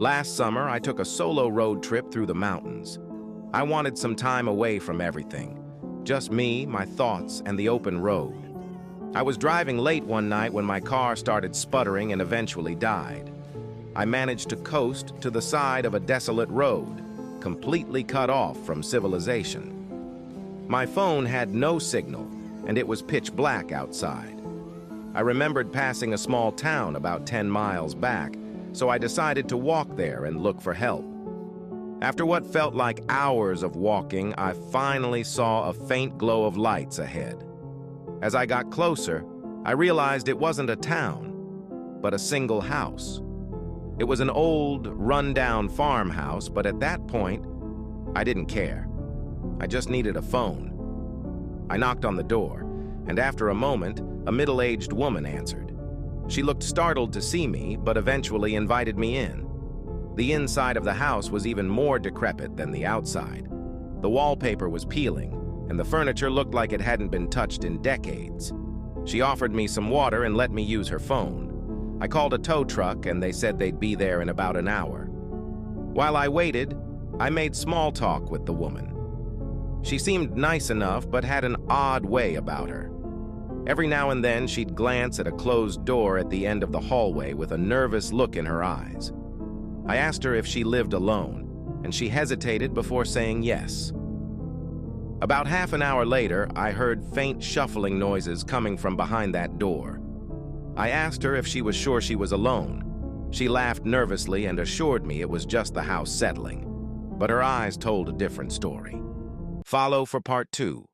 Last summer, I took a solo road trip through the mountains. I wanted some time away from everything. Just me, my thoughts, and the open road. I was driving late one night when my car started sputtering and eventually died. I managed to coast to the side of a desolate road, completely cut off from civilization. My phone had no signal, and it was pitch black outside. I remembered passing a small town about 10 miles back, so I decided to walk there and look for help. After what felt like hours of walking, I finally saw a faint glow of lights ahead. As I got closer, I realized it wasn't a town, but a single house. It was an old, run-down farmhouse, but at that point, I didn't care. I just needed a phone. I knocked on the door, and after a moment, a middle-aged woman answered. She looked startled to see me, but eventually invited me in. The inside of the house was even more decrepit than the outside. The wallpaper was peeling, and the furniture looked like it hadn't been touched in decades. She offered me some water and let me use her phone. I called a tow truck, and they said they'd be there in about an hour. While I waited, I made small talk with the woman. She seemed nice enough, but had an odd way about her. Every now and then, she'd glance at a closed door at the end of the hallway with a nervous look in her eyes. I asked her if she lived alone, and she hesitated before saying yes. About half an hour later, I heard faint shuffling noises coming from behind that door. I asked her if she was sure she was alone. She laughed nervously and assured me it was just the house settling, but her eyes told a different story. Follow for part 2.